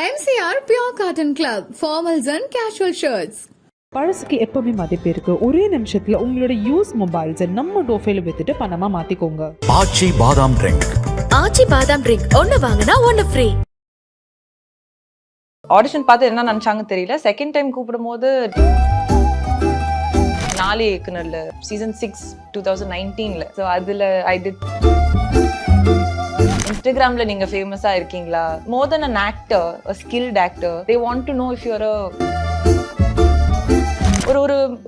MCR Pure Cotton Club, formals and casual shirts. பழசுக்கு எப்பவுமே மதிப்பு இருக்கு. ஒரே நிமிஷத்துல உங்களோட யூஸ் மொபைல்ஸ் நம்ம டோஃபைல வித்துட்டு பணமா மாத்திக்கோங்க. ஆச்சி பாதாம் ட்ரிங்க். ஆச்சி பாதாம் ட்ரிங்க் ஒன்னு வாங்குனா ஒன்னு ஃப்ரீ. ஆடிஷன் பார்த்து என்ன நினைச்சாங்க தெரியல. செகண்ட் டைம் கூப்பிடும்போது நாலு இயக்குனர்ல சீசன் 6 2019ல. ஸோ அதுல ஐ டிட். இன்ஸ்டாகிராம்ல நீங்க ஃபேமஸா இருக்கீங்களா? More then an actor, a skilled actor, they want to know if you're a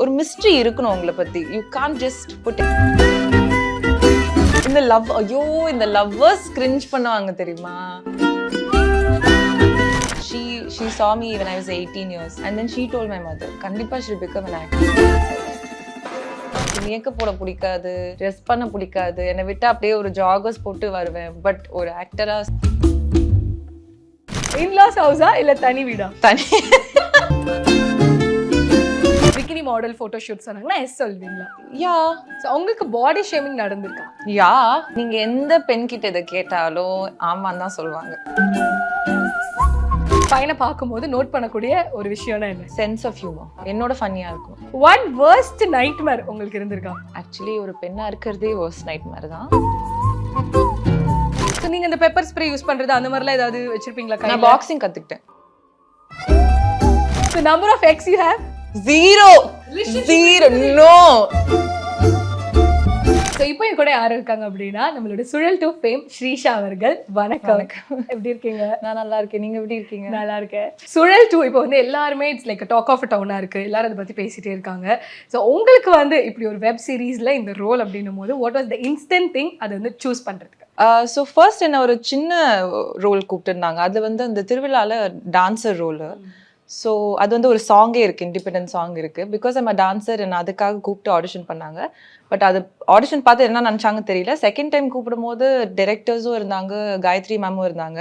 ஒரு மிஸ்ட்ரி இருக்கணும் உங்களை பத்தி. யூ கான்ட் ஜஸ்ட் புட் இந்த லவ். ஐயோ, இந்த லவ்வர்ஸ் கிரிஞ்ச் பண்ணுவாங்க தெரியுமா? She saw me when I was 18 years and then she told my mother கண்டிப்பா she'll become an actor. Makeup போட பிடிக்காது, ட்ரெஸ் பண்ண பிடிக்காது, என்னை விட்டு அப்படியே ஒரு ஜாகர்ஸ் போட்டு வருவேன். பட் ஒரு ஆக்டரா இன்லாஸ் ஹவுஸா இல்ல தனி வீடா? தனி. பிகினி மாடல் போட்டோ ஷூட் சொன்னாங்கன்னா எஸ் சொல்வீங்களா? யா. சோ உங்களுக்கு பாடி ஷேமிங் நடந்திருக்கா? யா. நீங்க எந்த பெண் கிட்ட இதை கேட்டாலும் ஆமான்னு தான் சொல்லுவாங்க. பையனை பார்க்கும்போது நோட் பண்ணக்கூடிய ஒரு விஷயம்னா என்ன? Sense of humour. என்னோட ஃபன்னியா இருக்கும். ஒன் worst nightmare உங்களுக்கு இருந்திருக்கா? ஆக்சுவலி ஒரு பெண்ணா இருக்கிறதே worst nightmare தான். சோ நீங்க இந்த பெப்பர் ஸ்ப்ரே யூஸ் பண்றது அந்த மாதிரிலாம் ஏதாவது வச்சிருப்பீங்களா? நான் பாக்ஸிங் கத்துக்கிட்டேன். So number of ex you have? Zero. No. So இப்போ என் கூட யார் இருக்காங்க அப்படின்னா நம்மளோட Suzhal2 ஃபேம் ஸ்ரீஷா அவர்கள். வணக்கம். எப்படி இருக்கீங்க? நான் நல்லா இருக்கேன். நீங்க எப்படி இருக்கீங்க? நல்லா இருக்கேன். Suzhal2 இப்போ வந்து எல்லாருமே இட்ஸ் லைக் டாக் ஆஃப் டவுனா இருக்கு. எல்லாரும் அதை பத்தி பேசிட்டே இருக்காங்க. ஸோ உங்களுக்கு வந்து இப்படி ஒரு வெப் சீரீஸ்ல இந்த ரோல் அப்படின்னும் போது what was the instant thing அதை வந்து சூஸ் பண்றதுக்கு? ஸோ ஃபர்ஸ்ட் என்ன ஒரு சின்ன ரோல் கூப்பிட்டுருந்தாங்க. அது வந்து அந்த திருவிழால டான்சர் ரோலு. ஸோ அது வந்து ஒரு சாங்கே இருக்குது, இண்டிபெண்டன்ட் சாங் இருக்குது. பிகாஸ் ஐம் டான்சர் என்ன அதுக்காக கூப்பிட்டு ஆடிஷன் பண்ணாங்க. பட் அது ஆடிஷன் பார்த்து என்ன நினச்சாங்க தெரியல. செகண்ட் டைம் கூப்பிடும்போது டைரக்டர்ஸும் இருந்தாங்க, காயத்ரி மேமும் இருந்தாங்க.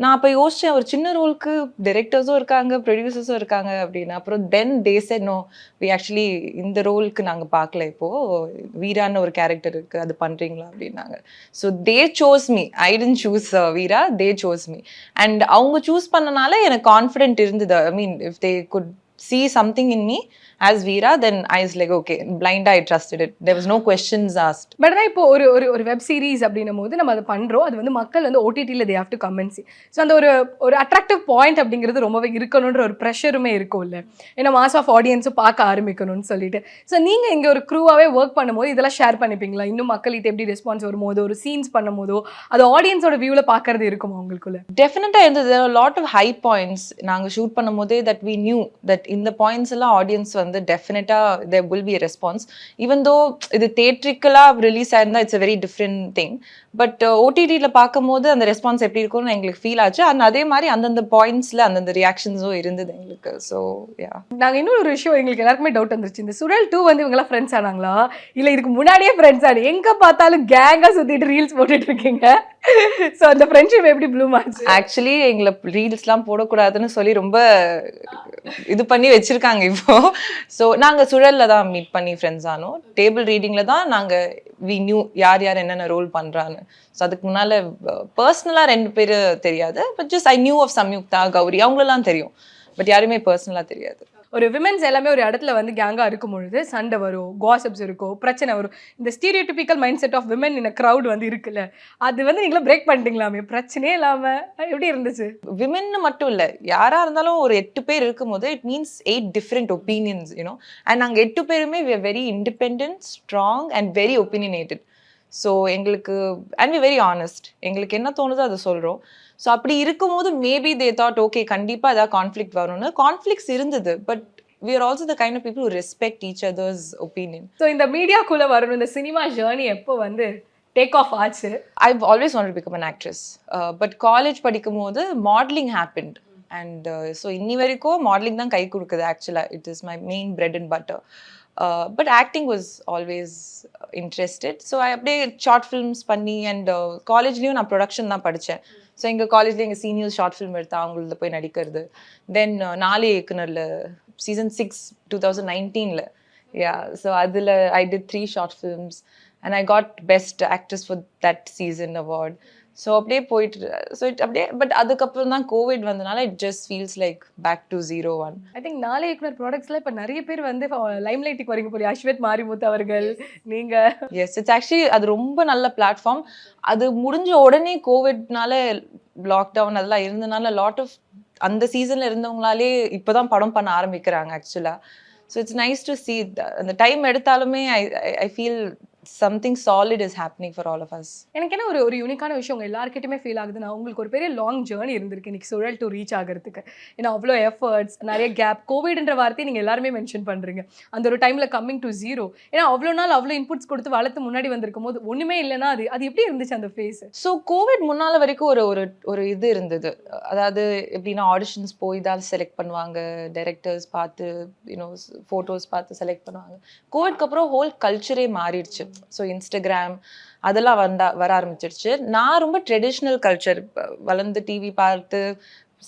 நான் அப்போ யோசித்தேன், ஒரு சின்ன ரோலுக்கு டைரக்டர்ஸும் இருக்காங்க, ப்ரொடியூசர்ஸும் இருக்காங்க அப்படின்னு. அப்புறம் தென் they said no, we actually இந்த ரோலுக்கு நாங்கள் பார்க்கல, இப்போது வீரான்னு ஒரு கேரக்டர் இருக்குது, அது பண்ணுறீங்களா அப்படின்னாங்க. So they chose me. I didn't choose Veera, they chose me. And அவங்க சூஸ் பண்ணனால எனக்கு கான்ஃபிடென்ட் இருந்தது. I mean if they could see something in me as Veera, then I was like okay, blind I trusted it, there was no questions asked. But இப்போ ஒரு web series அப்படின்னும் போது நம்ம அதை பண்றோம், அது வந்து மக்கள் வந்து ஓடிடியில் they have to come and see. So அந்த ஒரு அட்ராக்டிவ் பாயிண்ட் அப்படிங்கிறது ரொம்பவே இருக்கணுன்ற ஒரு ப்ரெஷருமே இருக்கும் இல்லை, ஏன்னா மாஸ் ஆஃப் ஆடியன்ஸும் பார்க்க ஆரம்பிக்கணும்னு சொல்லிட்டு. ஸோ நீங்க இங்க ஒரு க்ரூவாகவே ஒர்க் பண்ணும்போது இதெல்லாம் ஷேர் பண்ணிப்பீங்களா? இன்னும் மக்கள்கிட்ட எப்படி ரெஸ்பான்ஸ் வரும்போது, ஒரு சீன்ஸ் பண்ணும் போதோ அது ஆடியன்ஸோட வியூவில் பார்க்கறது இருக்குமா உங்களுக்குள்ள? டெஃபினட்டாக இருந்தது. there are a lot of high points நாங்கள் ஷூட் பண்ணும் போதே that we knew that இந்த பாயிண்ட்ஸ் எல்லாம் ஆடியன்ஸ் வந்து டெஃபினட்டாக there will be a response. even though இது தேட்ரிக்கலாக ரிலீஸ் ஆயிருந்தா it's a very different thing. But ஓடிடியில் பார்க்கும்போது அந்த ரெஸ்பான்ஸ் எப்படி இருக்கும்னு எங்களுக்கு ஃபீல் ஆச்சு. அண்ட் அதே மாதிரி அந்தந்த பாயிண்ட்ஸில் அந்தந்த ரியாக்ஷன்ஸும் இருந்தது எங்களுக்கு. So yeah. நாங்கள் இன்னொரு விஷயம் எங்களுக்கு எல்லாருக்குமே டவுட் வந்துருச்சு, இந்த Suzhal2 வந்து இவங்கெல்லாம் ஃப்ரெண்ட்ஸ் ஆனாங்களா இல்லை இதுக்கு முன்னாடியே ஃப்ரெண்ட்ஸ் ஆனு? எங்கே பார்த்தாலும் கேங்காக சுற்றிட்டு ரீல்ஸ் போட்டுட்டு இருக்கீங்க. ஸோ அந்த ஃப்ரெண்ட்ஷிப் எப்படி ப்ளூம் ஆச்சு? ஆக்சுவலி எங்களை ரீல்ஸ்லாம் போடக்கூடாதுன்னு சொல்லி ரொம்ப இது பண்ணி வச்சிருக்காங்க இப்போ. ஸோ நாங்கள் சுழல்ல தான் மீட் பண்ணி ஃப்ரெண்ட்ஸ் ஆனோம். டேபிள் ரீடிங்ல தான் நாங்கள் வி நியூ யார் யார் என்னென்ன ரோல் பண்ணுறான்னு. ஸோ அதுக்கு முன்னால் பர்சனலாக 2 பேர் தெரியாது. But just I knew of Samyuktha, Gauri, அவங்களெல்லாம் தெரியும். பட் யாருமே பர்சனலாக தெரியாது. ஒரு விமென்ஸ் எல்லாமே ஒரு இடத்துல வந்து கேங்காக இருக்கும் பொழுது சண்டை வரும், காசிப்ஸ் இருக்கும், பிரச்சனை வரும். இந்த stereotypical mind set of women in crowd வந்து இருக்குல்ல, அது வந்து நீங்களும் பிரேக் பண்ணிட்டீங்களாமே, பிரச்சனையே இல்லாமல் எப்படி இருந்துச்சு? விமென்னு மட்டும் இல்லை, யாராக இருந்தாலும் ஒரு 8 பேர் இருக்கும்போது it means 8 different opinions you know. And நாங்கள் 8 பேருமே we are very independent, strong and very opinionated. So எங்களுக்கு அண்ட் வி வெரி ஆனஸ்ட், எங்களுக்கு என்ன தோணுதோ அதை சொல்கிறோம். ஸோ அப்படி இருக்கும்போது மேபி தே தாட் ஓகே கண்டிப்பாக ஏதாவது கான்ஃப்ளிக்ட் வரும்னு. கான்ஃப்ளிக்ட்ஸ் இருந்தது, but we are also the kind of people who respect each other's opinion. So இந்த மீடியாக்குள்ளே வரணும், இந்த சினிமா ஜேர்னி எப்போ வந்து டேக் ஆஃப் ஆச்சு? I've always wanted to become an actress, but college படிக்கும் போது modeling happened. and so இன்னி வரைக்கும் modeling தான் கை கொடுக்குது. actually it is my main bread and butter. But acting was always interested. So I அப்படியே short films பண்ணி and காலேஜ்லேயும் நான் ப்ரொடக்ஷன் தான் படித்தேன். ஸோ எங்கள் காலேஜ்லேயும் எங்கள் சீனியர்ஸ் ஷார்ட் ஃபிலிம் எடுத்தா அவங்கள போய் நடிக்கிறது. தென் Naalaya Iyakkunar சீசன் 6 2019ல. யா. ஸோ அதில் I did 3 short films and I got best actress for that season award. So அப்படியே போயிட்டு ஸோ அப்படியே பட் அதுக்கப்புறம் தான் கோவிட் வந்தனால it just feels like back to 0-1. I think Naalaya Iyakkunar ப்ராடக்ட்ஸ்ல இப்போ நிறைய பேர் வந்து லைம் லைட்டுக்கு வரீங்க போலி. அஸ்வத் மாரிமுத்து அவர்கள், நீங்க. எஸ், இட்ஸ் ஆக்சுவலி அது ரொம்ப நல்ல பிளாட்ஃபார்ம். அது முடிஞ்ச உடனே கோவிட்னால லாக்டவுன் அதெல்லாம் இருந்தனால லாட் ஆஃப் அந்த சீசன்ல இருந்தவங்களாலே இப்போதான் படம் பண்ண ஆரம்பிக்கிறாங்க ஆக்சுவலா. So it's nice to see அந்த டைம் எடுத்தாலுமே I feel something solid is happening for all of us. எனக்கு என்ன ஒரு யூனிக்கான விஷயம் உங்க எல்லாருக்கிட்டுமே ஃபீல் ஆகுதுன்னா, உங்களுக்கு ஒரு பெரிய லாங் ஜேர்னி இருந்திருக்கு இன்னைக்கு Suzhal2 ரீச் ஆகிறதுக்கு. ஏன்னா அவ்வளோ எஃபர்ட்ஸ், நிறைய கேப், கோவிட்ன்ற வார்த்தையை நீங்கள் எல்லாருமே மென்ஷன் பண்ணுறீங்க. அந்த ஒரு டைமில் கம்மிங் டு 0. ஏன்னா அவ்வளோ நாள் அவ்வளோ இன்புட்ஸ் கொடுத்து வளர்த்து முன்னாடி வந்திருக்கும் போது ஒன்றுமே இல்லைன்னா அது எப்படி இருந்துச்சு அந்த ஃபேஸ்? ஸோ கோவிட் முன்னால் வரைக்கும் ஒரு இது இருந்தது. அதாவது எப்படின்னா ஆடிஷன்ஸ் போய் தான் செலக்ட் பண்ணுவாங்க, டைரக்டர்ஸ் பார்த்து ஃபோட்டோஸ் பார்த்து செலக்ட் பண்ணுவாங்க. கோவிட்க்கு அப்புறம் ஹோல் கல்ச்சரே மாறிடுச்சு. ஸோ இன்ஸ்டாகிராம் அதெல்லாம் வர ஆரம்பிச்சிருச்சு. நான் ரொம்ப ட்ரெடிஷ்னல் கல்ச்சர் வளர்ந்து டிவி பார்த்து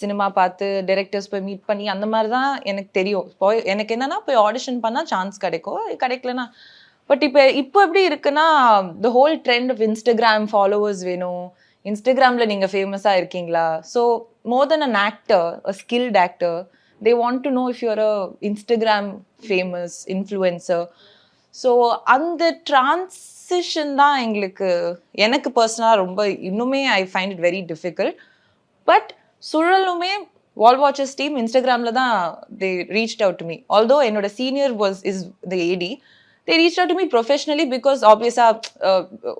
சினிமா பார்த்து டைரக்டர்ஸ் போய் மீட் பண்ணி அந்த மாதிரி தான் எனக்கு தெரியும். போய் எனக்கு என்னன்னா போய் ஆடிஷன் பண்ணால் சான்ஸ் கிடைக்கலன்னா. பட் இப்போ எப்படி இருக்குன்னா the whole trend of Instagram followers வேணும், இன்ஸ்டாகிராமில் நீங்கள் ஃபேமஸாக இருக்கீங்களா. So more then an actor, a skilled actor, they want to know if you're a Instagram famous influencer. So அந்த டிரான்சிஷன் தான் எனக்கு பர்சனலாக ரொம்ப இன்னுமே I find it very difficult. But சுழலுமே வால் வாட்சர்ஸ் டீம் இன்ஸ்டாகிராமில் தான் they reached out to me. Although என்னோட senior is the AD. they reached out to me professionally because obviously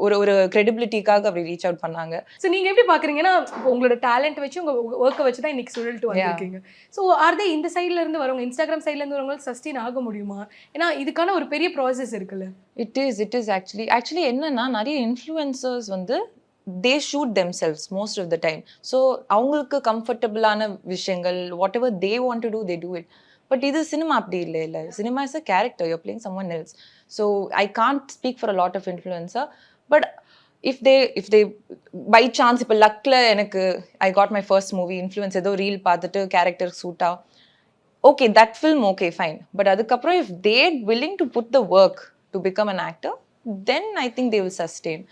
ஒரு credibilityக்காக அப்படி ரீச் அவுட் பண்ணாங்க. ஸோ நீங்கள் எப்படி பார்க்குறீங்கன்னா உங்களோட டேலண்ட் வச்சு உங்கள் ஒர்க்கை வச்சு தான் இன்னைக்கு Suzhal2 வந்திருக்கீங்க. ஸோ ஆர்தே இந்த சைட்ல இருந்து வரவங்க, இன்ஸ்டாகிராம் சைட்ல இருந்து வரவங்க சஸ்டெயின் ஆக முடியுமா? ஏன்னா இதுக்கான ஒரு பெரிய ப்ராசஸ் இருக்குல்ல. இட் இஸ் ஆக்சுவலி என்னன்னா நிறைய இன்ஃப்ளூயன்சர்ஸ் வந்து they shoot themselves most of the time. So அவங்களுக்கு கம்ஃபர்டபுளான விஷயங்கள் whatever they want to do they do it. But இது சினிமா அப்படி இல்லை. Cinema is a character, you're playing someone else. So I can't speak for a lot of influencer. But if they by chance இப்போ லக்ல எனக்கு I got my first movie influence ஏதோ reel பார்த்துட்டு character சூட்டா, okay that film okay fine. But அதுக்கப்புறம் if they're willing to put the work to become an actor, then I think they will sustain.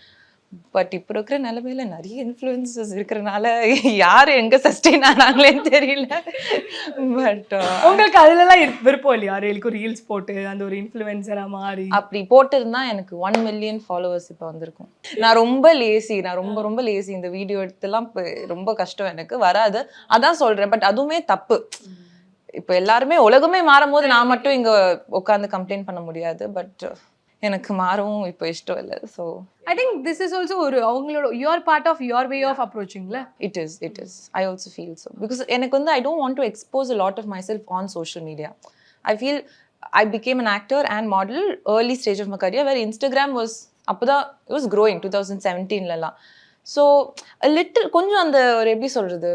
But இப்போ இருக்கிற நிலைமையில நிறைய influences இருக்கிறனால யார் எங்க சஸ்டெயின் ஆனாங்களேன்னு தெரியல. பட் உங்களுக்கு அதுலலாம் விருப்பம் இல்லையா? யாருக்கு ரீல்ஸ் போட்டு அந்த ஒரு இன்ஃப்ளூயன்சரா மாறி அப்படி போட்டிருந்தா எனக்கு 1 million ஃபாலோவர்ஸ் இப்போ வந்திருக்கும். நான் ரொம்ப லேசி. இந்த வீடியோ எடுத்துலாம் ரொம்ப கஷ்டம், எனக்கு வராது. அதான் சொல்றேன். பட் அதுவுமே தப்பு. இப்போ எல்லாருமே உலகமே மாறும் போது நான் மட்டும் இங்க உட்காந்து கம்ப்ளைண்ட் பண்ண முடியாது. பட் எனக்கு மாறவும் இப்போ இஷ்டம் இல்லை. So I think this is also ஒரு அவங்களோட your part of your way of அப்ரோச்சிங்ல. It is I also feel so. Because எனக்கு வந்து I don't want to expose a lot of myself on social media. I feel I became an actor and model early stage of my career where Instagram was அப்போதான் it was growing 2017லலாம். So little கொஞ்சம் அந்த ஒரு எப்படி சொல்கிறது,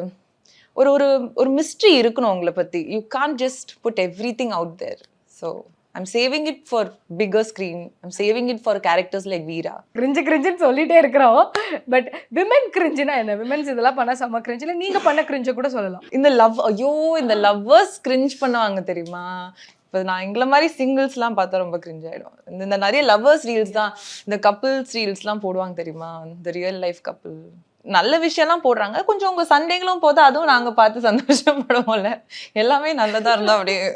ஒரு mystery இருக்கணும் உங்களை பற்றி. You can't just put everything out there. So I'm saving it for bigger screen. I'm saving it for characters like Veera. Cringe சொல்லிட்டே இருக்கிறோம். பட் விமன் கிரிஞ்சுனா என்ன? விமன்ஸ் இதெல்லாம் பண்ணா செம கிரிஞ்ச். இல்லை நீங்கள் பண்ண கிரிஞ்ச கூட சொல்லலாம். இந்த லவ்வர்ஸ் கிரிஞ்ச் பண்ணுவாங்க தெரியுமா? இப்போ நான் எங்களை மாதிரி சிங்கிள்ஸ்லாம் பார்த்தா ரொம்ப கிரிஞ்ச் ஆகிடும். இந்த நிறைய லவ்வர்ஸ் ரீல்ஸ் தான், இந்த கப்புள்ஸ் ரீல்ஸ்லாம் போடுவாங்க தெரியுமா? இந்த ரியல் லைஃப் கப்புள் நல்ல விஷயம்லாம் போடுறாங்க. கொஞ்சம் உங்கள் சண்டைகளும் போது அதுவும் நாங்கள் பார்த்து சந்தோஷப்படுவோம்ல. எல்லாமே நல்லதாக இருந்தால் அப்படியே.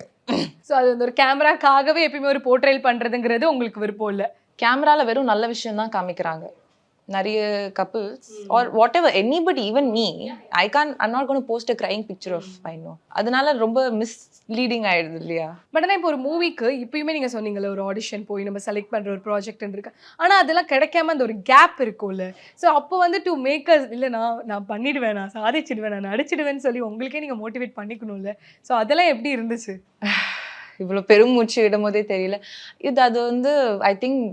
ஸோ அது வந்து ஒரு கேமராக்காகவே எப்பயுமே ஒரு போர்ட்ரேல் பண்ணுறதுங்கிறது உங்களுக்கு விருப்பம் இல்லை? கேமராவில் வெறும் நல்ல விஷயம் தான் காமிக்கிறாங்க நிறைய couples or whatever, anybody, even me, I'm not going to post a crying picture of I know. அதனால ரொம்ப மிஸ்லீடிங் ஆயிடுது இல்லையா? பட் ஆனால் இப்போ ஒரு மூவிக்கு இப்பயுமே நீங்கள் சொன்னீங்கல்ல ஒரு ஆடிஷன் போய் நம்ம செலக்ட் பண்ணுற ஒரு ப்ராஜெக்ட் இருக்கு. ஆனால் அதெல்லாம் கிடைக்காம அந்த ஒரு கேப் இருக்கும்ல. ஸோ அப்போ வந்து டு மேக்கர்ஸ் இல்லை நான் பண்ணிடுவேன், நான் சாதிச்சிடுவேன், நான் நடிச்சிடுவேன்னு சொல்லி உங்களுக்கே நீங்கள் மோட்டிவேட் பண்ணிக்கணும்ல. ஸோ அதெல்லாம் எப்படி இருந்துச்சு? இவ்வளோ பெருமூச்சு விடும் போதே தெரியல. அது வந்து ஐ திங்க்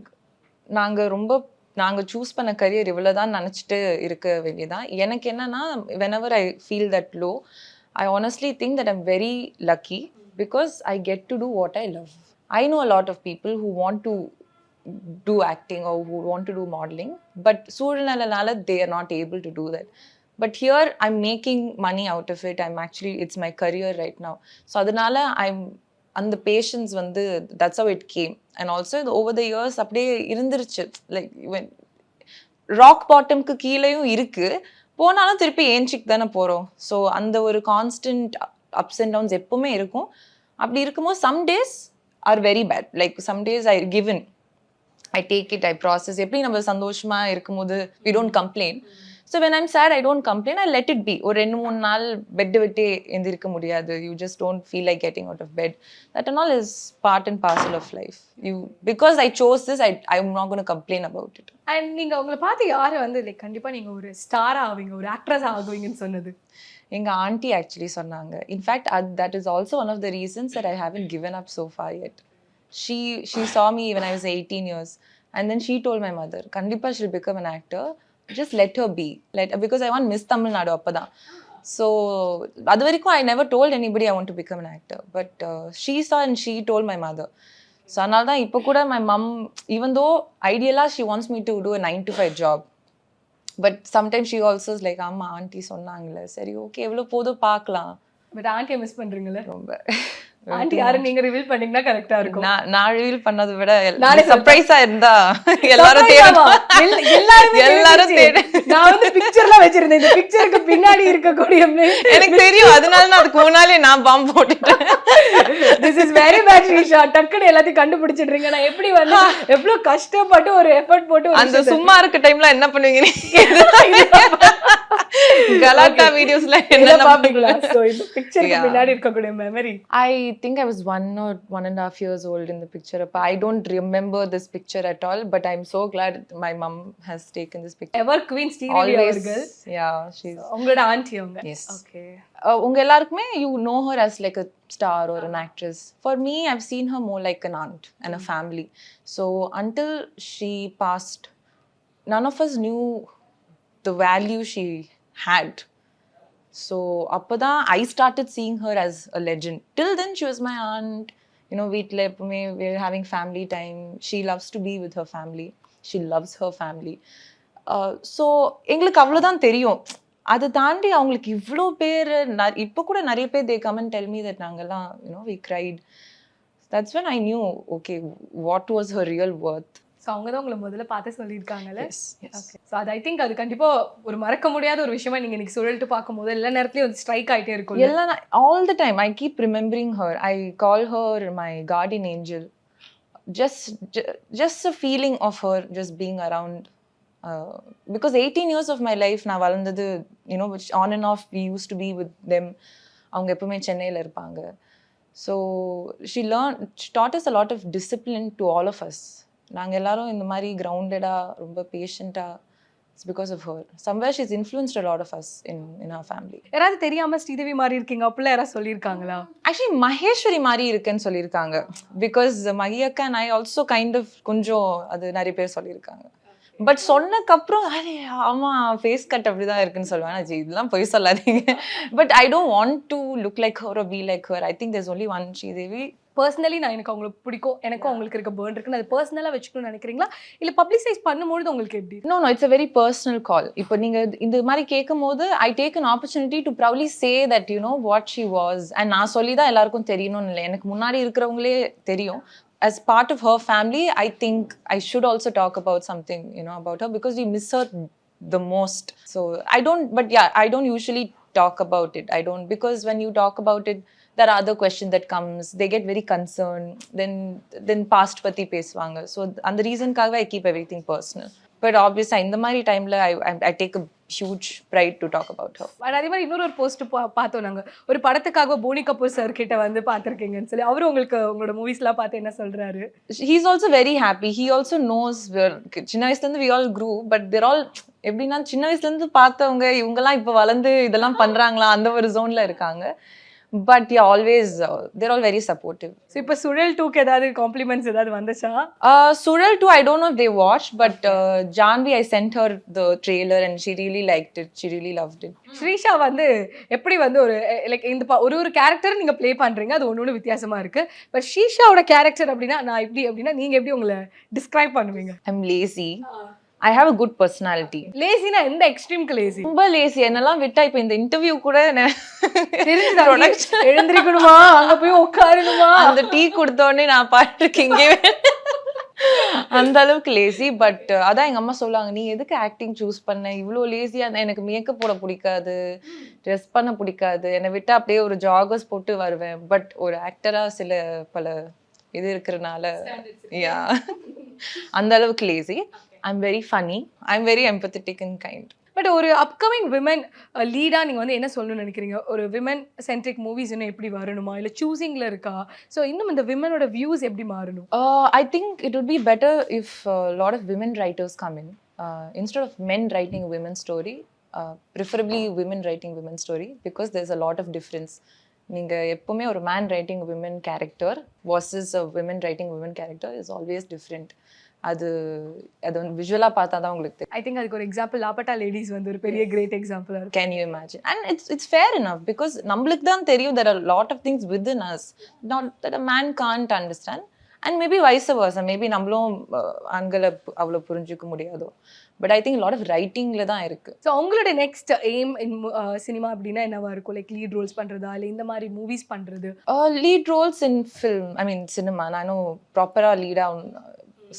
நாங்கள் சூஸ் பண்ண கரியர் இவ்வளோ தான் நினச்சிட்டு இருக்க வேண்டியதான். எனக்கு என்னன்னா whenever I feel that low, I honestly think that I'm very lucky because I get to do what I love. I know a lot of people who want to do acting or who want to do modeling, but Suzhal2ல they are not able to do that. But here I'm making money out of it. It's my career right now. So அதனால அந்த patience வந்து that's how it came. And also over the years அப்படியே இருந்துருச்சு. Like rock பாட்டம்க்கு கீழேயும் இருக்கு, போனாலும் திருப்பி ஏஞ்சிக்கு தானே போகிறோம். ஸோ அந்த ஒரு கான்ஸ்டன்ட் அப்ஸ் அண்ட் டவுன்ஸ் எப்பவுமே இருக்கும். அப்படி இருக்கும்போது some days are very bad. Like some days I given, I take it, I process. எப்படி நம்ம சந்தோஷமா இருக்கும்போது we don't complaint. So when I'm sad I don't complaint, I let it be. ஒரு 2-3 நாள் பெட்டு விட்டே எந்திரிக்க முடியாது. You just don't feel like getting out of bed. That and all is part and parcel of life. Because I chose this, I am not gonna complain about it. And நீங்கள் உங்களை பார்த்து யாரை வந்து like கண்டிப்பாக நீங்கள் ஒரு ஸ்டாராக ஆவீங்க, ஒரு ஆக்ட்ரஸ் ஆகுவீங்கன்னு சொன்னது? எங்க ஆண்டி ஆக்சுவலி சொன்னாங்க. In fact that is also one of the reasons that I haven't given up so far yet. She saw me when I was 18 years, and then she told my mother, kandipa she'll become an actor, just let her be, because I want Miss Tamil Nadu appada. So adu varaikum I never told anybody I want to become an actor, but she saw and she told my mother. So anal da ipo kuda my mom, even though ideally she wants me to do a 9 to 5 job, but sometimes she also is like, amma auntie சொன்னாங்கல, சரி okay எவ்வளோ போதும் பார்க்கலாம். But ஆண்டியை miss பண்ணுறீங்களே ரொம்ப. Aunty யாரும் நீங்க reveal பண்ணீங்கன்னா கரெக்டா இருக்கும். நான் ரிவீல் பண்ணதை விட நானே சர்ப்ரைஸா இருந்தா எல்லாரும் நான் வந்து பிக்சர்லாம் வச்சிருந்தேன். இந்த பிக்சருக்கு பின்னாடி இருக்கக்கூடிய எனக்கு தெரியும், அதனால நான் அதுக்கு முன்னாலே நான் பாம்பு போட்டுட்டேன். This is very bad Srisha. டக்குன்னு எல்லாத்தையும் கண்டுபிடிச்சிடுறீங்க. நான் எப்படி வந்து எவ்வளவு கஷ்டப்பட்டு ஒரு எஃபர்ட் போட்டு அந்த சும்மா இருக்க டைம்ல என்ன பண்ணுவீங்க? கலாட்டா வீடியோஸ்ல என்ன பாப்பீங்களா? சோ இந்த பிக்சருக்கு பின்னாடி இருக்கக்கூடிய memory. I think I was 1 or 1.5 years old in the picture. I don't remember this picture at all, but I'm so glad my mom has taken this picture. Ever Queen Sridevi அவர்கள். Yeah, she's உங்களோட anti அவங்க. Yes. Okay. உங்க எல்லாருக்குமே you know her as like a star or an actress. For me, I've seen her more like an aunt and a family. So until she passed, none of us knew the value she had. So appada I started seeing her as a legend. Till then she was my aunt. You know, we're having family time. She loves to be with her family. She loves her family. So எங்களுக்கு அவ்வளோதான் தெரியும். அதை தாண்டி அவங்களுக்கு இவ்வளோ பேர், இப்போ கூட நிறைய பேர் they come and tell me that நாங்கெல்லாம், you know, we cried. That's when I knew, okay, what was her real worth. So அவங்க தான் உங்களை முதல்ல பார்த்து சொல்லியிருக்காங்கல்ல. Yes. ஸோ அது ஐ திங்க் அது கண்டிப்பாக ஒரு மறக்க முடியாத ஒரு விஷயமா நீங்கள் இன்னைக்கு சுழல்ட்டு பார்க்கும்போது எல்லா நேரத்துலையும் வந்து ஸ்ட்ரைக் ஆகிட்டே இருக்கும். எல்லாம் all the time I keep remembering her. I call her my guardian angel. Just a feeling of her just being around. Because 18 years of my life நான் வளர்ந்தது, you know, which on and off we used to be with them. அவங்க எப்பவுமே சென்னையில் இருப்பாங்க. So she taught us a lot of discipline to all of us. நாங்கள் எல்லாரும் இந்த மாதிரி கிரவுண்டடாக ரொம்ப பேஷண்ட்டாக, it's because of her. Somewhere she's influenced a lot of us in our family. யாராவது தெரியாமல் ஸ்ரீதேவி மாதிரி இருக்கீங்க அப்படிலாம் யாராவது சொல்லியிருக்காங்களா? ஆக்சுவலி மகேஸ்வரி மாதிரி இருக்குன்னு சொல்லியிருக்காங்க. பிகாஸ் மகியக்கா and I also kind of கொஞ்சம் அது நிறைய பேர் சொல்லியிருக்காங்க. பட் சொன்னக்கப்புறம் அரே ஆமாம் ஃபேஸ் கட் அப்படி தான் இருக்குன்னு சொல்லுவேன். இதெல்லாம் போய் சொல்லாதீங்க. But I don't want to look like her or be like her. I think there's only one Sridevi. Personally நான் எனக்கு அவங்களுக்கு பிடிக்கும், எனக்கும் அவங்களுக்கு இருக்க பேர்ன் இருக்குன்னு அது பர்சனலாக வச்சுக்கணும்னு நினைக்கிறீங்களா, இல்லை பப்ளிசைஸ் பண்ணும்போது உங்களுக்கு எப்படி? No, it's a very personal call. இப்போ நீங்கள் இந்த மாதிரி கேட்கும் போது I take an opportunity to proudly say that, you know, what she was. And நான் சொல்லி தான் எல்லாருக்கும் தெரியணும்னு இல்லை, எனக்கு முன்னாடி இருக்கிறவங்களே தெரியும். As part of her family, I think I should also talk about something, you know, about her, because we miss her the most. So I don't usually talk about it. Because when you talk about it, there are other questions that comes. They get very concerned. Then past பத்தி பேசுவாங்க. So அந்த ரீசன்காகவே I keep everything personal. But obviously இந்த மாதிரி டைம்ல I take a huge pride to talk about her. அதே மாதிரி இன்னொரு post பார்த்தோம் நாங்க, ஒரு படத்துக்காக போனி கபூர் சார் கிட்ட வந்து பார்த்துருக்கீங்கன்னு சொல்லி அவரு உங்களுக்கு உங்களோட மூவிஸ்லாம் பார்த்து என்ன சொல்றாரு? He's also very happy. He also knows சின்ன வயசுல இருந்து we all grew, but they're all எப்படின்னா சின்ன வயசுல இருந்து பார்த்தவங்க இவங்கெல்லாம் இப்போ வளர்ந்து இதெல்லாம் பண்றாங்களா அந்த ஒரு ஜோன்ல இருக்காங்க. But yeah, always they're all very supportive. So இப்போ Suzhal2க்கு ஏதாவது காம்ப்ளிமெண்ட்ஸ் ஏதாவது வந்துச்சா? Suzhal2 I don't know if they watched, but Janvi, I sent her the trailer and she really liked it. She really loved it. Shrisha வந்து எப்படி வந்து ஒரு like இந்த ஒரு கேரக்டர் நீங்க ப்ளே பண்றீங்க, அது ஒண்ணு வித்தியாசமா இருக்கு. பட் ஷீஷாவோட கேரக்டர் அப்படின்னா நான் இப்படி அப்படின்னா நீங்க எப்படி உங்களை டிஸ்கிரைப் பண்ணுவீங்க? I'm lazy. I have a good personality. லேசினா எந்த எக்ஸ்ட்ரீம்க்கு லேசி? ரொம்ப லேசி. என்னெல்லாம் விட்டா இப்போ இந்த இன்டர்வியூ கூட எழுந்திருக்கணுமா, அங்க போய் உட்காரணுமா, அந்த டீ கொடுத்தோடனே நான் பாட்டுக்கு இங்கே அந்த அளவுக்கு லேசி. பட் அதான் எங்க அம்மா சொல்லுவாங்க, நீ எதுக்கு ஆக்டிங் சூஸ் பண்ண, இவ்வளோ லேசியா? எனக்கு மேக்கப் போட பிடிக்காது, ட்ரெஸ் பண்ண பிடிக்காது, என்னை விட்டு அப்படியே ஒரு ஜாகர்ஸ் போட்டு வருவேன். பட் ஒரு ஆக்டரா சில பல இது இருக்கிறனால யா அந்த அளவுக்கு lazy. I'm very funny, I'm very empathetic and kind. But ஒரு அப்கமிங் விமன் லீடா நீங்க வந்து என்ன சொல்லணும்னு நினைக்கிறீங்க? ஒரு விமன் சென்ட்ரிக் மூவிஸ் இன்னும் எப்படி வரணுமா, இல்ல சூசிங்ல இருக்கா? ஸோ இன்னும் இந்த விமனோட வியூஸ் எப்படி மாறணும்? I think it would be better if a lot of women writers come in. Instead of men writing a women's story, preferably women writing women's story, because there's a lot of difference. நீங்க எப்பவுமே ஒரு man writing a women character versus a women writing women character is always different. அது வந்து விஷுவலா பார்த்தா தான் உங்களுக்கு தெரியும். I think அதுக்கு ஒரு எக்ஸாம்பிள் லாபட்டா லேடிஸ் வந்து ஒரு பெரிய கிரேட் எக்ஸாம்பிளா இருக்கு. Can you imagine? And it's fair enough, because நம்மளுக்கு தான் தெரியும் there are a lot of things within us not that a man can't understand, and maybe vice versa. Maybe நம்மளும் ஆண்களை அவ்வளோ புரிஞ்சுக்க முடியாதோ. But I think lot of ரைட்டிங்ல தான் இருக்கு. ஸோ உங்களோட நெக்ஸ்ட் எய்ம் இன் சினிமா அப்படின்னா என்னவா இருக்கும்? லைக் லீட் ரோல்ஸ் பண்றதா, இல்லை இந்த மாதிரி மூவிஸ் பண்றது? Lead roles in film, I mean cinema. நானும் ப்ராப்பரா லீடா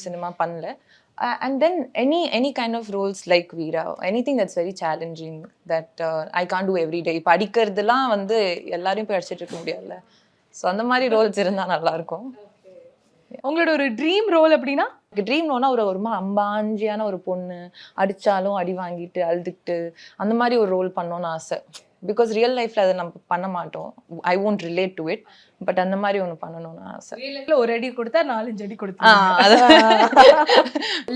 சினிமா பண்ணல. And then any kind of roles like Veera, anything that's very challenging that I can't do every day. இப்போ அடிக்கிறதுலாம் வந்து எல்லாரையும் போய் அடிச்சிட்டு இருக்க முடியாதுல்ல. ஸோ அந்த மாதிரி ரோல்ஸ் இருந்தால் நல்லா இருக்கும். உங்களோட ஒரு ட்ரீம் ரோல் அப்படின்னா? ட்ரீம் ரோல்னா ஒரு அம்பாஞ்சியான ஒரு பொண்ணு, அடிச்சாலும் அடி வாங்கிட்டு அழுதுகிட்டு அந்த மாதிரி ஒரு ரோல் பண்ணணும்னு ஆசை. பிகாஸ் ரியல் லைஃப்ல அதை நம்ம பண்ண மாட்டோம். I won't relate to it. But அந்த மாதிரி ஒன்று பண்ணணும்னு ஆசை. ஒரு அடி கொடுத்தா 4-5 அடி கொடுத்தா.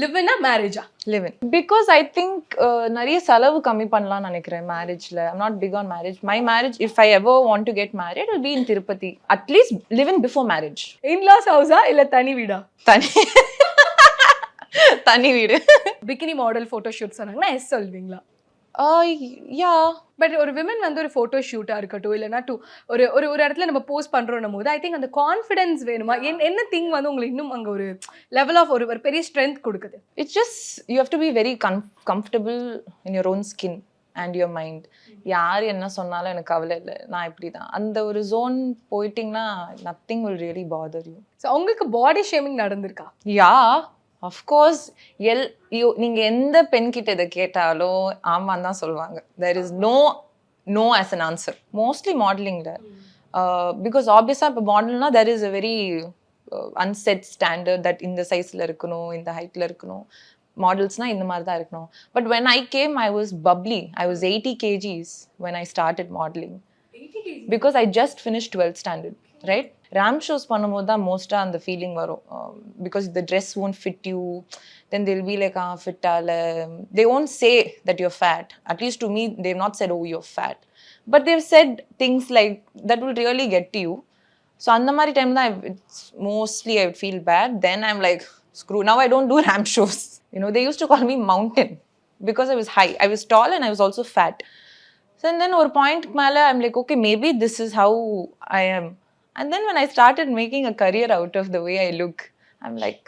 லிவ் இன் மேரேஜா? Live in. Because I think நிறைய செலவு கம்மி பண்ணலாம்னு நினைக்கிறேன் மேரேஜ்ல. I'm not big on marriage. My marriage, if I ever want to get married, will be in Tirupati. At least live in before marriage. In laws ஹவுஸா இல்ல தனி வீடா? தனி வீடு. பிகினி மாடல் போட்டோ ஷூட் சொன்னாங்கன்னா எஸ் சொல்வீங்களா? யா. பட் ஒரு விமன் வந்து ஒரு ஃபோட்டோ ஷூட்டாக இருக்கட்டும், இல்லைனா ஒரு ஒரு ஒரு இடத்துல நம்ம போஸ்ட் பண்ணுறோம் போது ஐ திங்க் அந்த கான்ஃபிடன்ஸ் வேணுமா? என்ன திங் வந்து உங்களுக்கு இன்னும் அங்கே ஒரு லெவல் ஆஃப் ஒரு பெரிய ஸ்ட்ரென்த் கொடுக்குது? It's just you have to be very comfortable in your own skin and your mind. யார் என்ன சொன்னாலும் எனக்கு கவலை இல்லை, நான் இப்படி தான். அந்த ஒரு ஜோன் போயிட்டிங்கன்னா nothing will really bother you. So உங்களுக்கு பாடி ஷேமிங் நடந்திருக்கா? Yeah, of course. நீங்க எந்த பெண் கிட்ட இதை கேட்டாலும் ஆமான்னு தான் சொல்லுவாங்க. There is no as an answer. Mostly மாடலிங்ல, பிகாஸ் ஆப்வியஸா இப்போ மாடல்னா there is a very unsaid standard that இந்த சைஸ்ல இருக்கணும், இந்த ஹைட்ல இருக்கணும். மாடல்ஸ்னா இந்த மாதிரி தான் இருக்கணும். But when I game I was bubbly. I was 80 kgs when I started modeling. Because I just finished 12th standard, right? Ram shows பண்ணும்போது தான் மோஸ்டா அந்த ஃபீலிங் வரும். Because the dress won't fit you, then they'll be like fit ஆல. They won't say that you're fat. At least to me they've not said oh you're fat, but they've said things like that will really get to you. So அந்த மாதிரி time தான் mostly I would feel bad. Then I'm like screw, now I don't do Ram shows. You know, they used to call me mountain because I was high. I was tall and I was also fat. So and then ஒரு point மேல I'm like okay, maybe this is how I am. And then when I started making a career out of the way I look, I'm like,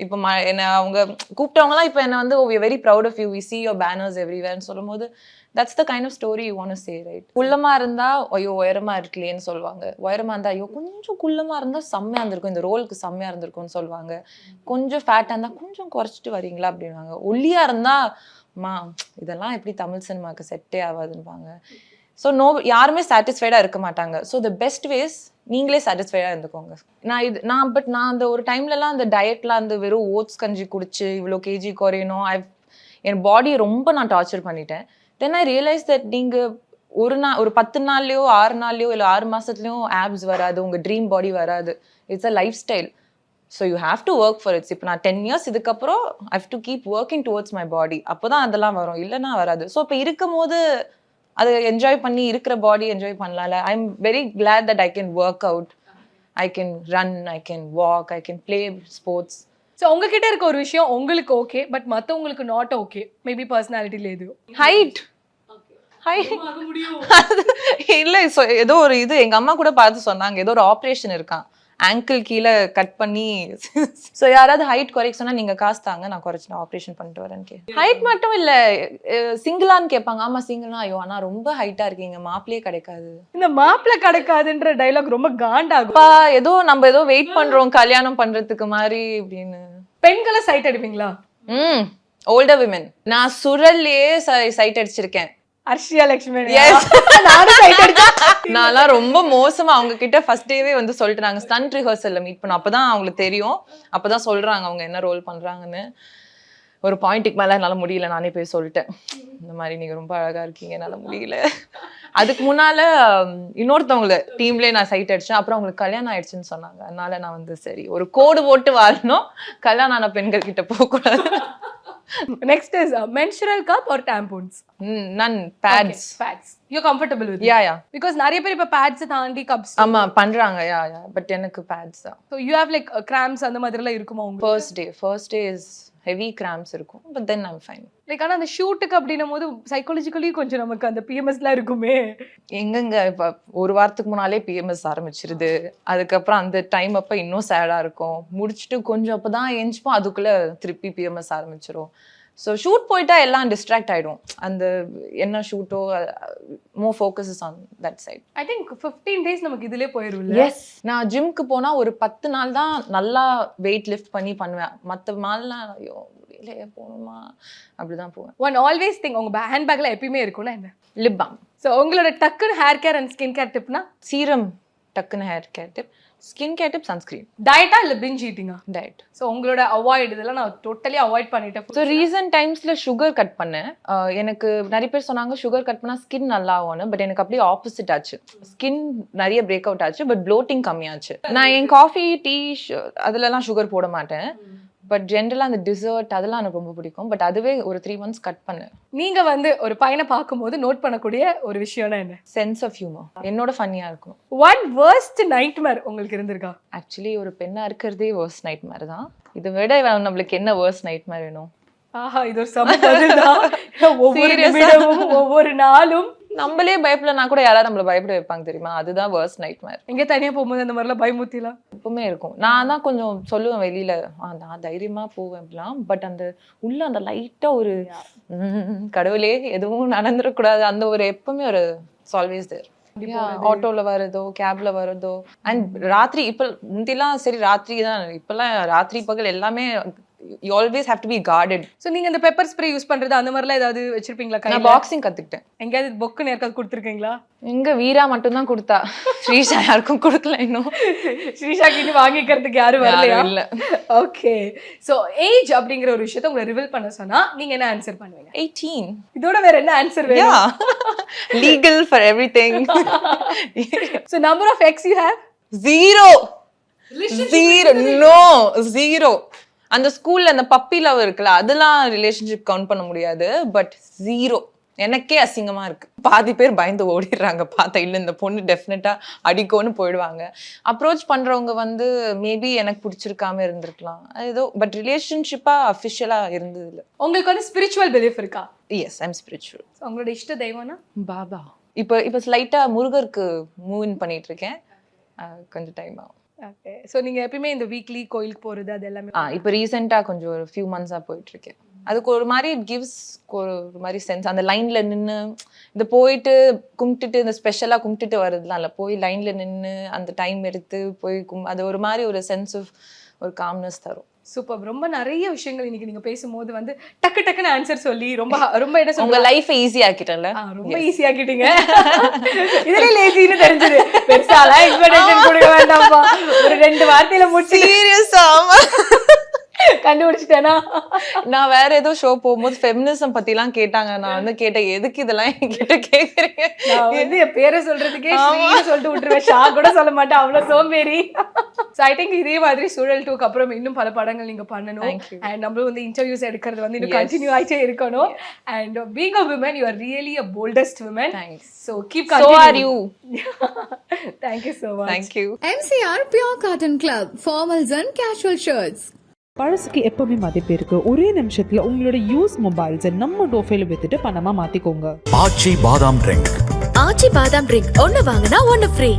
இப்போ என்ன அவங்க கூப்பிட்டவங்கலாம் இப்போ என்ன வந்து we are very proud of you, we see your banners everywhere ன்னு சொல்லும் போது that's the kind of story you want to say, right? குள்ளமா இருந்தா ஐயோ உயரமா இருக்கலேன்னு சொல்லுவாங்க. உயரமா இருந்தா ஐயோ கொஞ்சம் குள்ளமா இருந்தா செம்மையா இருந்திருக்கும், இந்த ரோலுக்கு செம்மையா இருந்திருக்கும்னு சொல்லுவாங்க. கொஞ்சம் ஃபேட்டா இருந்தா கொஞ்சம் குறைச்சிட்டு வரீங்களா அப்படின்வாங்க. ஒல்லியா இருந்தா மா இதெல்லாம் எப்படி தமிழ் சினிமாவுக்கு செட்டே ஆகாதுன்னுவாங்க. ஸோ யாருமே சாட்டிஸ்ஃபைடாக இருக்க மாட்டாங்க. ஸோ த பெஸ்ட் வேஸ் நீங்களே சாட்டிஸ்ஃபைடாக இருந்துக்கோங்க. நான் அந்த ஒரு டைம்லலாம் அந்த டயட்லாம் அந்த வெறும் ஓட்ஸ் கஞ்சி குடிச்சு இவ்வளோ கேஜி குறையணும், என் பாடியை ரொம்ப நான் டார்ச்சர் பண்ணிட்டேன். தென் ஐ ரியலைஸ் தட் நீங்கள் ஒரு 10 நாள்லையோ 6 நாள்லையோ இல்லை 6 மாதத்துலையோ ஆப்ஸ் வராது, உங்கள் ட்ரீம் பாடி வராது. It's a lifestyle. So you have to work for it's. இப்போ நான் 10 years இதுக்கப்புறம் I have to keep working towards my body. அப்போ தான் அதெல்லாம் வரும், இல்லைன்னா வராது. ஸோ இப்போ இருக்கும் போது அதை என்ஜாய் பண்ணி இருக்கிற பாடி என்ஜாய் பண்ணலாம்ல. I am very glad that I can work out, I can run, I can walk, I can play sports. So உங்ககிட்ட இருக்க ஒரு விஷயம் உங்களுக்கு ஓகே, பட் மற்றவங்களுக்கு நாட் ஓகே. மேபி பர்சனாலிட்டியில் எதுவும் ஹைட் இல்லை. ஸோ ஏதோ ஒரு இது எங்கள் அம்மா கூட பார்த்து சொன்னாங்க, ஏதோ ஒரு ஆப்ரேஷன் இருக்கான், ஆங்கிள் கீழே கட் பண்ணி. ஸோ யாராவது ஹைட் குறைக்க சொன்னா நீங்க காசு தாங்க, நான் குறைச்சு நான் ஆப்ரேஷன் பண்ணிட்டு வரேன்னு. ஹைட் மட்டும் இல்ல, சிங்கிளான்னு கேட்பாங்க. ஆமா சிங்கிள்னா ஐயோ ஆனா ரொம்ப ஹைட்டா இருக்கீங்க, மாப்பிளையே கிடைக்காது. இந்த மாப்பிள்ளை கிடைக்காதுன்ற டைலாக் ரொம்ப காண்டாகும். ஏதோ நம்ம ஏதோ வெயிட் பண்றோம் கல்யாணம் பண்றதுக்கு மாதிரி அப்படின்னு. பெண்களை சைட் அடிப்பீங்களா? Older women. நான் சுழல்லையே சைட் அடிச்சிருக்கேன். அர்ஷியா லட்சுமி. நானும் சைட் அடிச்சேன். நான்லாம் ரொம்ப மோசமா அவங்க கிட்ட ஃபர்ஸ்ட் டேவே வந்து சொல்லிட்டு நாங்க ஸ்டண்ட் ரிஹர்சல்ல மீட் பண்ணோம். அப்பதான் அவங்களுக்கு தெரியும். அப்பதான் சொல்றாங்க அவங்க என்ன ரோல் பண்றாங்கன்னு. ஒரு பாயிண்ட்டுக்கு மேல என்னால முடியல, நானே போய் சொல்லிட்டேன், இந்த மாதிரி நீங்க ரொம்ப அழகா இருக்கீங்க, என்னால முடியல. அதுக்கு முன்னால இன்னொருத்தவங்கள டீம்லயே நான் சைட் அடிச்சேன். அப்புறம் அவங்களுக்கு கல்யாணம் ஆயிடுச்சுன்னு சொன்னாங்க. அதனால நான் வந்து சரி ஒரு கோடு போட்டு வாழணும், கல்யாணம் ஆன பெண்கள் கிட்ட போக கூடாது. Next is menstrual cup or tampons? None. Pads. Okay, pads. You're comfortable with it? Yeah. Because நிறைய பேர் இப்ப pads தாண்டி cups. ஆமா பண்றாங்க. But எனக்கு pads தான். So you have like cramps அந்த மாதிரிலாம் இருக்குமா உங்களுக்கு? First day is heavy cramps இருக்கும். But then I'm fine. Like ஆனா அந்த ஷூட்டுக்கு அப்படினும்போது சைக்காலஜிக்கலி கொஞ்சம் நமக்கு அந்த PMSலாம் இருக்குமே. எங்கங்க இப்ப ஒரு வாரத்துக்கு முன்னாலே PMS ஆரம்பிச்சிருது. அதுக்கப்புறம் அந்த டைம் அப்ப இன்னும் சேடா இருக்கும். முடிச்சுட்டு கொஞ்சம் அப்பதான் எஞ்சிப்போம், அதுக்குள்ள திருப்பி PMS ஆரம்பிச்சிரும். ஸோ ஷூட் போயிட்டா எல்லாம் டிஸ்ட்ராக்ட் ஆயிடும். அந்த என்ன ஷூட்டோ more focuses on that side. I think 15 days நமக்கு இதுலயே போயிரும்ல. எஸ், நான் ஜிம்க்கு போனா ஒரு 10 நாள் தான் நல்லா வெயிட் லிஃப்ட் பண்ணி பண்ணுவேன். மற்ற நாள்லாம் ஐயோ இல்லையே போகணுமா அப்படிதான் போவேன். ஒன் ஆல்வேஸ் திங் உங்க ஹேண்ட் பேக்ல எப்பயுமே இருக்கும்னா என்ன? Lip balm. ஸோ உங்களோட டக்குன்னு hair care and skin care டிப்னா? சீரம் டக்குன்னு hair care tip, skin care tip, sunscreen. டயட்டா இல்ல பிஞ்ச் ஈட்டிங்கா? டயட். ஸோ உங்களோட அவாய்ட் இதெல்லாம் நான் டோட்டலி அவாய்ட் பண்ணிட்டேன். ஸோ ரீசன்ட் டைம்ஸ்ல சுகர் கட் பண்ணேன். எனக்கு நிறைய பேர் சொன்னாங்க சுகர் கட் பண்ணா ஸ்கின் நல்லா ஆகும்னு. பட் எனக்கு அப்படியே ஆப்போசிட் ஆச்சு. ஸ்கின் நிறைய பிரேக் அவுட் ஆச்சு, பட் ப்ளோட்டிங் கம்மியாச்சு. நான் என் காஃபி டீ அதுலலாம் சுகர் போட மாட்டேன். பட் ஜென்ரலாக அந்த டிசர்ட் அதெல்லாம் எனக்கு ரொம்ப பிடிக்கும். பட் அதுவே ஒரு 3 months கட் பண்ணேன். நீங்க வந்து ஒரு பையனை பார்க்கும்போது நோட் பண்ணக்கூடிய ஒரு விஷயம்னா என்ன? Sense of humour. என்னோட ஃபன்னியா இருக்கும். ஒன் வர்ஸ்ட் நைட்மேர் உங்களுக்கு இருந்திருக்கா? ஆக்சுவலி ஒரு பெண்ணா இருக்கிறதே வர்ஸ்ட் நைட்மேர் தான். இதை விட நம்மளுக்கு என்ன வர்ஸ்ட் நைட்மேர் வேணும்? ஆஹா, இது ஒரு சமபதில் தான். ஒவ்வொரு நிமிடமும் ஒவ்வொரு நாளும் நம்மளே பயப்படலனா கூட யாராவது நம்மள பயப்பட வைப்பாங்க தெரியுமா? அதுதான் வர்ஸ்ட் நைட்மேர். எங்க தனியா போகும்போது அந்த மாதிரிலாம் பயமுத்திலாம் எப்பவுமே இருக்கும். நான் தான் கொஞ்சம் சொல்லுவேன் வெளியில, நான் தைரியமா போவேன் அப்படிலாம். பட் அந்த உள்ள அந்த லைட்டா ஒரு கடவுளே எதுவும் நடந்துடக்கூடாது அந்த ஒரு எப்பவுமே ஒரு ஆல்வேஸ் தேர். ஆட்டோல வரதோ கேப்ல வரதோ அண்ட் ராத்திரி. இப்ப முந்திலாம் சரி ராத்திரி தான், இப்பெல்லாம் ராத்திரி பகல் எல்லாமே you always have to be guarded. So நீங்க அந்த பெப்பர் ஸ்ப்ரே யூஸ் பண்றது அந்த மாதிரிலாம் ஏதாவது வச்சிருப்பீங்களா? நான் பாக்ஸிங் கத்துக்கிட்டேன். எங்கயாவது பொக்கு நேர்க்காது கொடுத்துருக்கீங்களா? எங்க வீரா மட்டும் தான் கொடுத்தா, ஸ்ரீஷா யாருக்கும் கொடுக்கல இன்னும். ஸ்ரீஷா கிட்ட வாங்கிக்கிறதுக்கு யாரும் வரலையா? இல்ல. ஓகே. சோ ஏஜ் அப்படிங்கிற ஒரு விஷயத்தை உங்களை ரிவீல் பண்ண சொன்னா நீங்க என்ன ஆன்சர் பண்ணுவீங்க? 18. இதோட வேற என்ன ஆன்சர் வேணும்? Legal for everything. So number of ex you have? 0. No, 0. அந்த ஸ்கூல்ல அந்த பப்பி லவ் இருக்குல்ல, அதெல்லாம் ரிலேஷன்ஷிப் கவுண்ட் பண்ண முடியாது. பட் 0. எனக்கே அசிங்கமா இருக்கு. பாதி பேர் பயந்து ஓடிடுறாங்க பார்த்தா, இல்ல இந்த பொண்ணு டெஃபினட்டா அடிக்கோன்னு போயிடுவாங்க. அப்ரோச் பண்றவங்க வந்து மேபி எனக்கு பிடிச்சிருக்காம இருந்திருக்கலாம் ஏதோ. பட் ரிலேஷன்ஷிப்பா அஃபிஷியலா இருந்தது இல்லை. உங்களுக்கு வந்து ஸ்பிரிச்சுவல் பிலீஃப் இருக்கா? எஸ், ஐ அம் ஸ்பிரிச்சுவல். உங்களோட இஷ்ட தெய்வம்னா? பாபா. இப்போ ஸ்லைட்டா முருகருக்கு மூவ் இன் பண்ணிட்டு இருக்கேன். கொஞ்சம் டைம் ஆகும். ஓகே. ஸோ நீங்க எப்பயுமே இந்த வீக்லி கோயிலுக்கு போறது அது எல்லாமே? இப்போ ரீசெண்டா கொஞ்சம் ஒரு ஃபியூ மந்த்ஸா போயிட்டு இருக்கேன். அதுக்கு ஒரு மாதிரி இட் கிவ்ஸ் ஒரு மாதிரி சென்ஸ். அந்த லைன்ல நின்று இந்த போயிட்டு கும்பிட்டுட்டு இந்த ஸ்பெஷலா கும்பிட்டுட்டு வர்றதுலாம் இல்லை, போய் லைன்ல நின்று அந்த டைம் எடுத்து போய் அது ஒரு மாதிரி ஒரு சென்ஸ் ஆஃப் ஒரு காம்னஸ் தரும். சூப்பர். ரொம்ப நிறைய விஷயங்கள் இன்னைக்கு நீங்க பேசும்போது வந்து டக்கு டக்குன்னு ஆன்சர் சொல்லி ரொம்ப ரொம்ப என்ன சொல்லுங்க, உங்க லைஃப் ஈஸி ஆக்கிட்டல. ரொம்ப ஈஸி ஆக்கிட்டீங்க. இதுல லேசின்னு தெரிஞ்சது. பெருசால எக்ஸ்பெக்டேஷன் கொடுக்க வேண்டாம்ப்பா, ஒரு 2 வார்த்தையில முடிச்சு. சீரியஸா கண்டுபிடிச்சிட்டேனா? நான் வேற ஏதோ ஷோ போகும்போது ஃபெமினிசம் பத்தி எல்லாம் கேட்டாங்க. நான் வந்து கேட்டேன், எதுக்கு இதெல்லாம் என்கிட்ட கேக்குறீங்க? நான் வந்து என் பேரை சொல்றதுக்கே ஸ்ரீன்னு சொல்லிட்டு விட்டுருவேன், ஷா கூட சொல்ல மாட்டேன், அவ்வளவு சோம்பேறி. ஸோ ஐ திங்க் இதே மாதிரி Suzhal 2க்கு அப்புறம் இன்னும் பல படங்கள் நீங்க பண்ணணும். அண்ட் நம்மளும் வந்து இன்டர்வியூஸ் எடுக்கிறது வந்து இன்னும் கண்டினியூ ஆயிட்டே இருக்கணும். And being a women, you are really a boldest women. So keep So are you. Thank you so much. Thank you. MCR Pure Cotton Club, formals and casual shirts. பழசுக்கு எப்பவுமே மதிப்பு இருக்கு. ஒரே நிமிஷத்துல உங்களோட யூஸ் மொபைல்ஸை நம்ம டோஃபைல வித்துட்டு பணமா மாத்திக்கோங்க. ஆச்சி பாதாம் ட்ரிங்க். ஆச்சி பாதாம் ட்ரிங்க் ஒன்னு வாங்கினா ஒன்னு ஃப்ரீ.